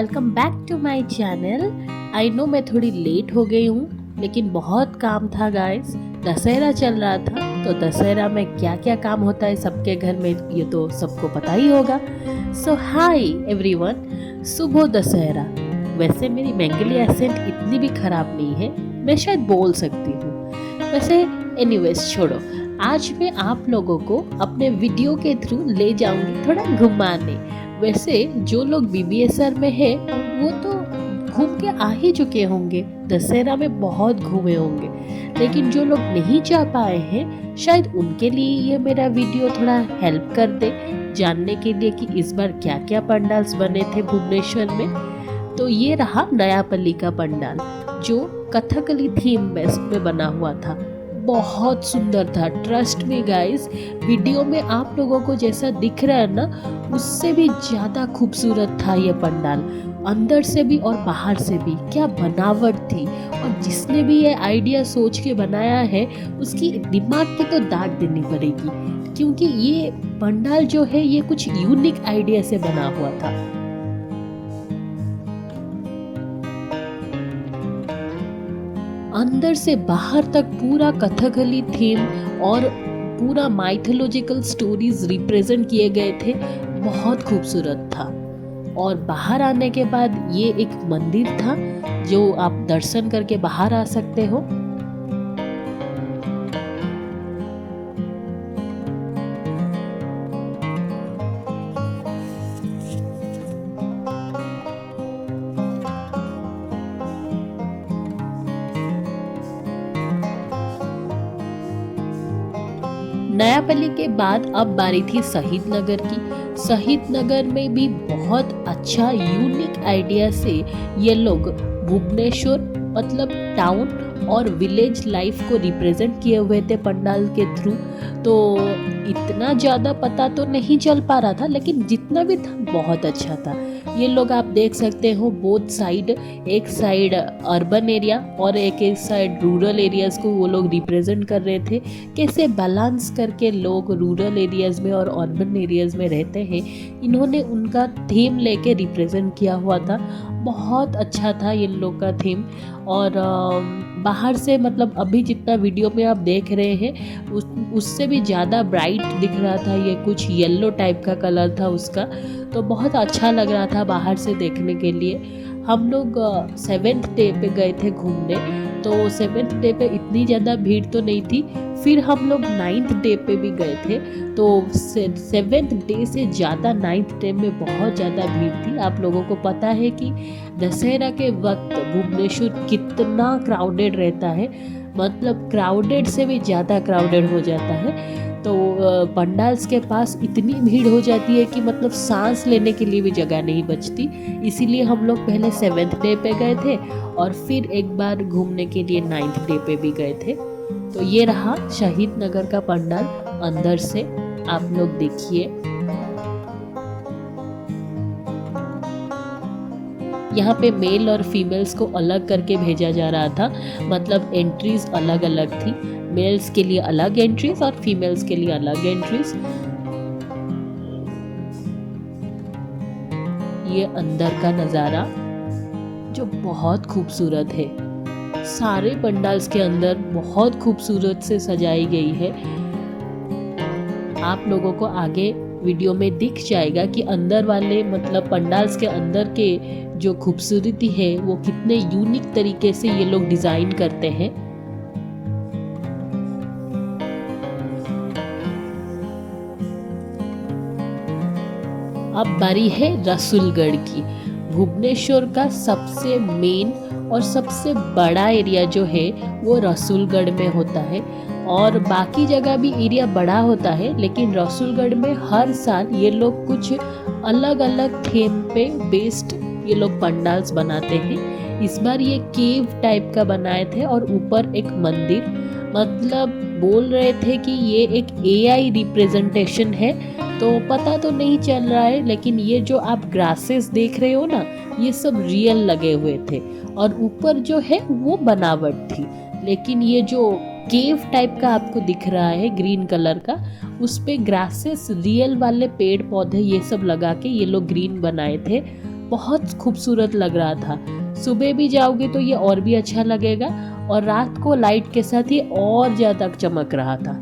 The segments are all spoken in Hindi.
Welcome back to my channel. I know मैं थोड़ी लेट हो गई हूँ, लेकिन बहुत काम था गाइस। दशहरा चल रहा था, तो दशहरा में क्या क्या काम होता है सबके घर में ये तो सबको पता ही होगा। सो हाय एवरीवन, शुभ दशहरा। वैसे मेरी बंगाली एसेंट इतनी भी खराब नहीं है, मैं शायद बोल सकती हूँ। वैसे एनीवेज छोड़ो, आज मैं आप लोगों को अपने वीडियो के थ्रू ले जाऊंगी थोड़ा घुमाने। वैसे जो लोग बीबीएसआर में है वो तो घूम के आ ही चुके होंगे, दशहरा में बहुत घूमे होंगे। लेकिन जो लोग नहीं जा पाए हैं, शायद उनके लिए ये मेरा वीडियो थोड़ा हेल्प कर दे जानने के लिए कि इस बार क्या क्या पंडाल्स बने थे भुवनेश्वर में। तो ये रहा नयापल्ली का पंडाल, जो कथकली थीम बेस में बना हुआ था। बहुत सुंदर था, ट्रस्ट मी गाइस। वीडियो में आप लोगों को जैसा दिख रहा है ना, उससे भी ज़्यादा खूबसूरत था ये पंडाल। अंदर से भी और बाहर से भी क्या बनावट थी। और जिसने भी ये आइडिया सोच के बनाया है, उसकी दिमाग की तो दाग देनी पड़ेगी, क्योंकि ये पंडाल जो है ये कुछ यूनिक आइडिया से बना हुआ था। अंदर से बाहर तक पूरा कथकली थीम और पूरा माइथोलॉजिकल स्टोरीज रिप्रेजेंट किए गए थे। बहुत खूबसूरत था। और बाहर आने के बाद ये एक मंदिर था जो आप दर्शन करके बाहर आ सकते हो। नयापल्ली के बाद अब बारी थी शहीद नगर की। शहीद नगर में भी बहुत अच्छा यूनिक आइडिया से ये लोग भुवनेश्वर मतलब टाउन और विलेज लाइफ को रिप्रेजेंट किए हुए थे पंडाल के थ्रू। तो इतना ज़्यादा पता तो नहीं चल पा रहा था, लेकिन जितना भी था बहुत अच्छा था। ये लोग आप देख सकते हो बोथ साइड, एक साइड अर्बन एरिया और एक साइड रूरल एरियाज़ को वो लोग रिप्रेजेंट कर रहे थे। कैसे बैलेंस करके लोग रूरल एरियाज़ में और अर्बन एरियाज़ में रहते हैं, इन्होंने उनका थीम लेके रिप्रेजेंट किया हुआ था। बहुत अच्छा था इन लोग का थीम। और बाहर से मतलब अभी जितना वीडियो में आप देख रहे हैं उससे भी ज़्यादा ब्राइट दिख रहा था। ये कुछ येलो टाइप का कलर था उसका, तो बहुत अच्छा लग रहा था बाहर से देखने के लिए। हम लोग 7th डे पे गए थे घूमने, तो 7th डे पे इतनी ज़्यादा भीड़ तो नहीं थी। फिर हम लोग 9th डे पे भी गए थे, तो 7th डे से ज़्यादा 9th डे में बहुत ज़्यादा भीड़ थी। आप लोगों को पता है कि दशहरा के वक्त भुवनेश्वर कितना क्राउडेड रहता है, मतलब क्राउडेड से भी ज़्यादा क्राउडेड हो जाता है। तो पंडाल्स के पास इतनी भीड़ हो जाती है कि मतलब सांस लेने के लिए भी जगह नहीं बचती। इसीलिए हम लोग पहले 7th डे पे गए थे और फिर एक बार घूमने के लिए 9th डे पे भी गए थे। तो ये रहा शहीद नगर का पंडाल अंदर से, आप लोग देखिए। यहाँ पे मेल और फीमेल्स को अलग करके भेजा जा रहा था, मतलब एंट्रीज अलग अलग थी। मेल्स के लिए अलग एंट्रीज और फीमेल्स के लिए अलग एंट्रीज। ये अंदर का नज़ारा जो बहुत खूबसूरत है। सारे पंडाल्स के अंदर बहुत खूबसूरत से सजाई गई है। आप लोगों को आगे वीडियो में दिख जाएगा कि अंदर वाले मतलब पंडाल्स के अंदर के जो खूबसूरती है वो कितने यूनिक तरीके से ये लोग डिज़ाइन करते हैं। अब बारी है रसूलगढ़ की। भुवनेश्वर का सबसे मेन और सबसे बड़ा एरिया जो है वो रसूलगढ़ में होता है। और बाकी जगह भी एरिया बड़ा होता है, लेकिन रसूलगढ़ में हर साल ये लोग कुछ अलग अलग थीम पे बेस्ड ये लोग पंडाल्स बनाते हैं। इस बार ये केव टाइप का बनाए थे और ऊपर एक मंदिर, मतलब बोल रहे थे कि ये एक एआई रिप्रेजेंटेशन है। तो पता तो नहीं चल रहा है, लेकिन ये जो आप ग्रासेस देख रहे हो ना, ये सब रियल लगे हुए थे। और ऊपर जो है वो बनावट थी, लेकिन ये जो केव टाइप का आपको दिख रहा है ग्रीन कलर का, उस पे ग्रासेस रियल वाले पेड़ पौधे ये सब लगा के ये लोग ग्रीन बनाए थे। बहुत खूबसूरत लग रहा था। सुबह भी जाओगे तो ये और भी अच्छा लगेगा, और रात को लाइट के साथ ये और ज़्यादा चमक रहा था।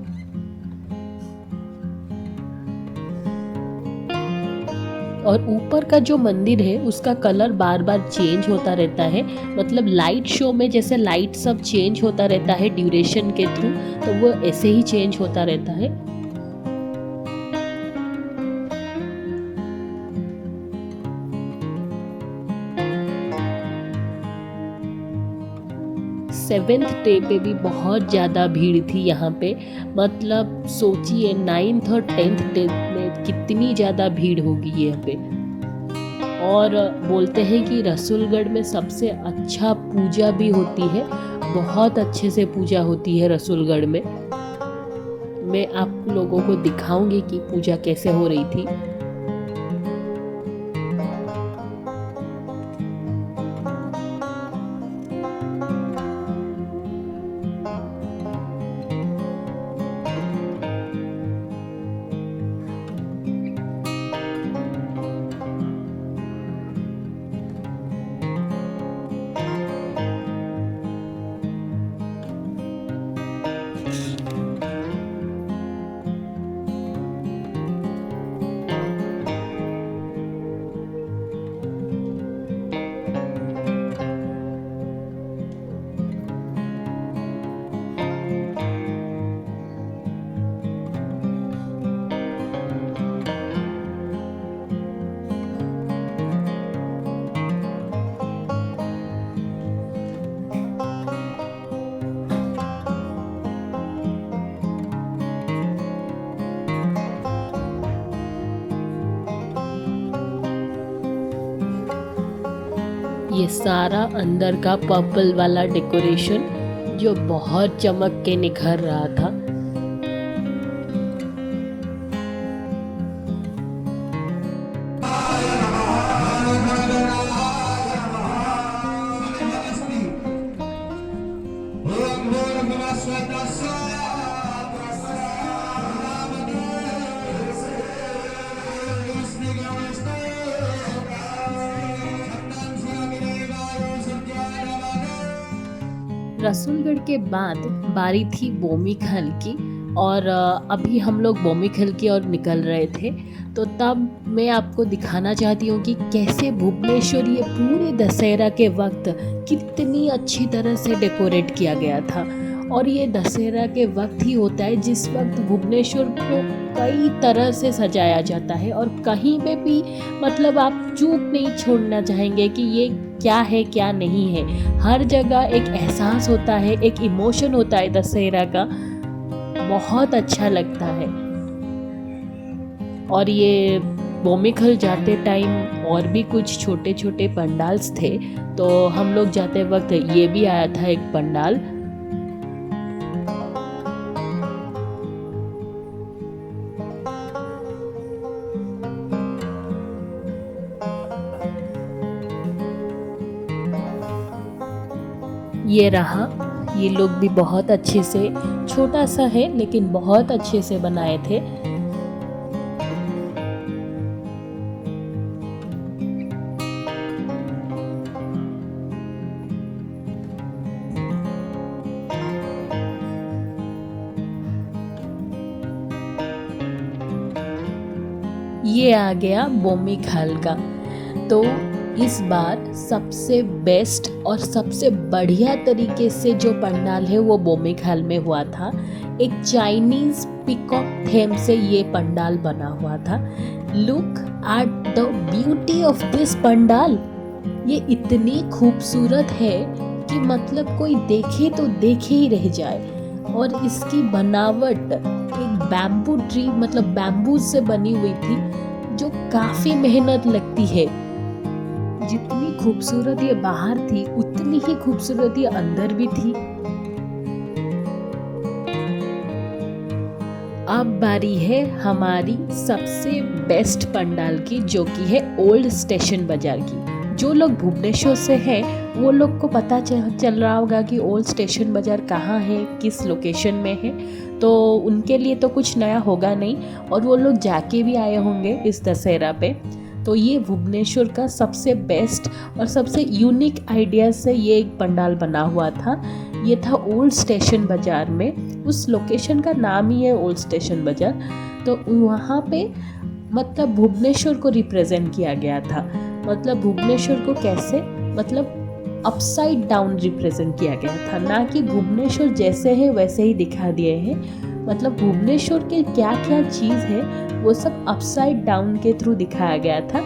और ऊपर का जो मंदिर है उसका कलर बार बार चेंज होता रहता है, मतलब लाइट शो में जैसे लाइट सब चेंज होता रहता है ड्यूरेशन के थ्रू, तो वो ऐसे ही चेंज होता रहता है। सेवेंथ डे पे भी बहुत ज़्यादा भीड़ थी यहाँ पे, मतलब सोचिए 9th और 10th डे में कितनी ज़्यादा भीड़ होगी यहाँ पे। और बोलते हैं कि रसूलगढ़ में सबसे अच्छा पूजा भी होती है, बहुत अच्छे से पूजा होती है रसूलगढ़ में। मैं आप लोगों को दिखाऊंगी कि पूजा कैसे हो रही थी। ये सारा अंदर का पर्पल वाला डेकोरेशन जो बहुत चमक के निखर रहा था। रसूलगढ़ के बाद बारी थी बोमीखाल की, और अभी हम लोग बोमीखाल की ओर निकल रहे थे, तो तब मैं आपको दिखाना चाहती हूँ कि कैसे भुवनेश्वर ये पूरे दशहरा के वक्त कितनी अच्छी तरह से डेकोरेट किया गया था। और ये दशहरा के वक्त ही होता है जिस वक्त भुवनेश्वर को कई तरह से सजाया जाता है, और कहीं पे भी मतलब आप चूक नहीं छोड़ना चाहेंगे कि ये क्या है क्या नहीं है। हर जगह एक एहसास होता है, एक इमोशन होता है दशहरा का, बहुत अच्छा लगता है। और ये बोमीखाल जाते टाइम और भी कुछ छोटे छोटे पंडाल्स थे, तो हम लोग जाते वक्त ये भी आया था एक पंडाल। ये रहा, ये लोग भी बहुत अच्छे से, छोटा सा है लेकिन बहुत अच्छे से बनाए थे। ये आ गया बोमीखाल का। तो इस बार सबसे बेस्ट और सबसे बढ़िया तरीके से जो पंडाल है वो बोमीखाल में हुआ था। एक चाइनीज पीकॉक थीम से ये पंडाल बना हुआ था। Look at the beauty of this pandal. ये इतनी खूबसूरत है कि मतलब कोई देखे तो देखे ही रह जाए। और इसकी बनावट एक बैम्बू ट्री मतलब बैम्बू से बनी हुई थी, जो काफी मेहनत लगती है। जितनी खूबसूरत ये बाहर थी उतनी ही खूबसूरत ये अंदर भी थी। अब बारी है हमारी सबसे बेस्ट पंडाल की, जो कि है ओल्ड स्टेशन बाजार की। जो लोग भुवनेश्वर से हैं वो लोग को पता चल रहा होगा कि ओल्ड स्टेशन बाजार कहाँ है, किस लोकेशन में है, तो उनके लिए तो कुछ नया होगा नहीं, और वो लोग जाके भी आए होंगे इस दशहरा पे। तो ये भुवनेश्वर का सबसे बेस्ट और सबसे यूनिक आइडिया से ये एक पंडाल बना हुआ था। ये था ओल्ड स्टेशन बाज़ार में, उस लोकेशन का नाम ही है ओल्ड स्टेशन बाज़ार। तो वहाँ पे मतलब भुवनेश्वर को रिप्रेजेंट किया गया था। मतलब भुवनेश्वर को कैसे, मतलब अपसाइड डाउन रिप्रेजेंट किया गया था, ना कि भुवनेश्वर जैसे है वैसे ही दिखा दिए हैं। मतलब भुवनेश्वर के क्या क्या चीज़ है वो सब अपसाइड डाउन के थ्रू दिखाया गया था।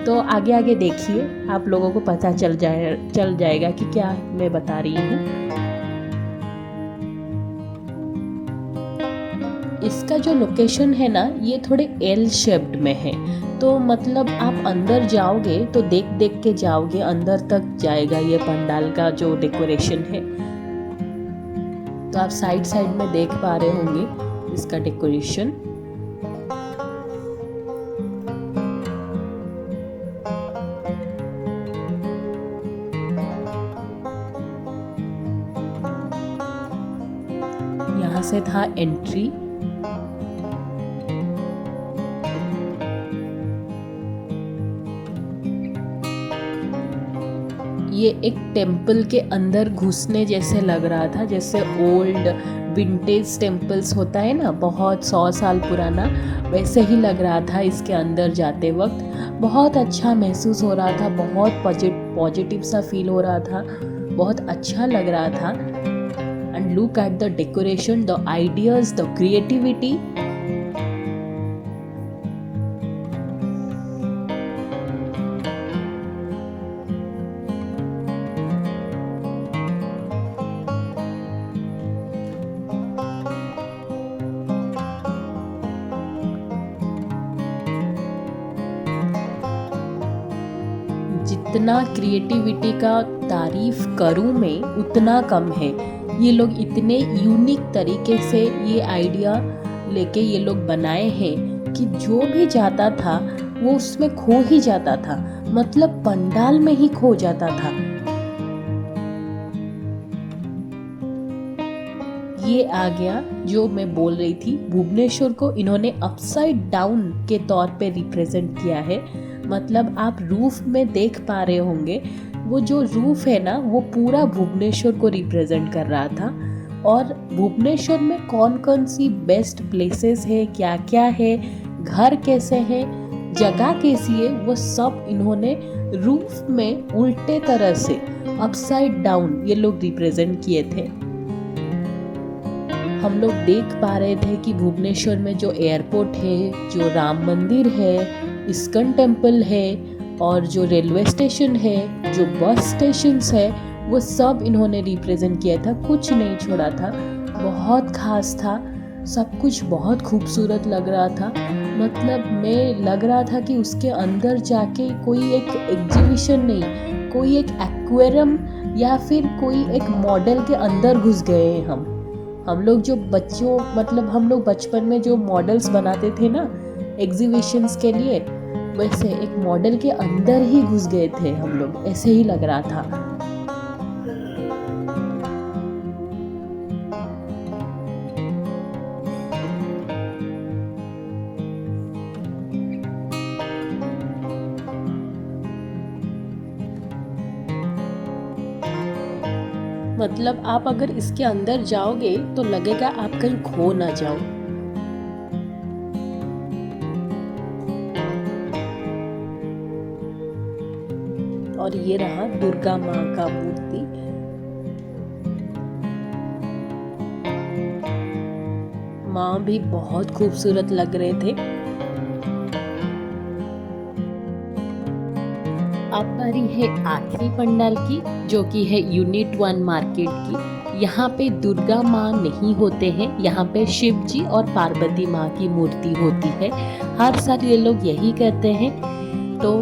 तो आगे आगे देखिए, आप लोगों को पता चल जाएगा कि क्या मैं बता रही हूँ। इसका जो लोकेशन है ना, ये थोड़े एल शेप्ड में है। तो मतलब आप अंदर जाओगे तो देख देख के जाओगे, अंदर तक जाएगा ये पंडाल का जो डेकोरेशन है। तो आप साइड साइड में देख पा रहे होंगे इसका डेकोरेशन। यहाँ से था एंट्री। ये एक टेम्पल के अंदर घुसने जैसे लग रहा था, जैसे ओल्ड विंटेज टेम्पल्स होता है ना, बहुत 100 साल पुराना, वैसे ही लग रहा था इसके अंदर जाते वक्त। बहुत अच्छा महसूस हो रहा था, बहुत पॉजिटिव सा फील हो रहा था, बहुत अच्छा लग रहा था। And look at the decoration, the ideas, the creativity. जितना क्रिएटिविटी का तारीफ करूं मैं उतना कम है। ये लोग इतने यूनिक तरीके से ये आइडिया लेके ये लोग बनाए हैं कि जो भी जाता था वो उसमें खो ही जाता था, मतलब पंडाल में ही खो जाता था। ये आ गया जो मैं बोल रही थी, भुवनेश्वर को इन्होंने अपसाइड डाउन के तौर पे रिप्रेजेंट किया है। मतलब आप रूफ में देख पा रहे होंगे, वो जो रूफ है ना, वो पूरा भुवनेश्वर को रिप्रेजेंट कर रहा था। और भुवनेश्वर में कौन कौन सी बेस्ट प्लेसेस है, क्या क्या है, घर कैसे हैं, जगह कैसी है, वो सब इन्होंने रूफ में उल्टे तरह से अपसाइड डाउन ये लोग रिप्रेजेंट किए थे। हम लोग देख पा रहे थे कि भुवनेश्वर में जो एयरपोर्ट है, जो राम मंदिर है, इस्कन टेम्पल है, और जो रेलवे स्टेशन है, जो बस स्टेशंस है, वो सब इन्होंने रिप्रेजेंट किया था, कुछ नहीं छोड़ा था। बहुत खास था, सब कुछ बहुत खूबसूरत लग रहा था। मतलब मैं लग रहा था कि उसके अंदर जाके कोई एक एग्जीबिशन नहीं, कोई एक एक्वेरियम या फिर कोई एक मॉडल के अंदर घुस गए हैं हम लोग जो बच्चों, मतलब हम लोग बचपन में जो मॉडल्स बनाते थे ना एग्जीबिशंस के लिए, वैसे एक मॉडल के अंदर ही घुस गए थे हम लोग, ऐसे ही लग रहा था। मतलब आप अगर इसके अंदर जाओगे तो लगेगा आप कहीं खो ना जाओ। और ये रहा दुर्गा माँ का मूर्ति। माँ भी बहुत खूबसूरत लग रहे थे। अब बारी है आखिरी पंडाल की, जो कि है यूनिट 1 मार्केट की। यहाँ पे दुर्गा माँ नहीं होते हैं, यहाँ पे शिव जी और पार्वती माँ की मूर्ति होती है। हर साल ये लोग यही कहते हैं। तो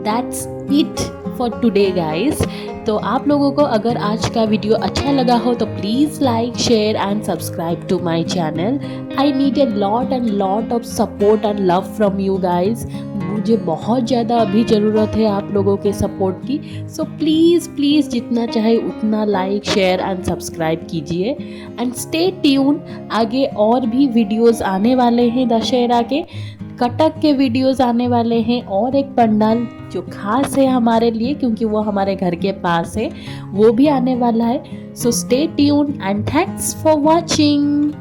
that's it for today guys. तो आप लोगों को अगर आज का वीडियो अच्छा लगा हो तो please like, share and subscribe to my channel. I need a lot and lot of support and love from you guys. मुझे बहुत ज़्यादा अभी ज़रूरत है आप लोगों के सपोर्ट की। सो प्लीज़ प्लीज़ जितना चाहे उतना लाइक शेयर एंड सब्सक्राइब कीजिए एंड स्टे ट्यून। आगे और भी वीडियोस आने वाले हैं, दशहरा के कटक के वीडियोस आने वाले हैं, और एक पंडाल जो खास है हमारे लिए क्योंकि वो हमारे घर के पास है, वो भी आने वाला है। So stay tune and thanks for watching.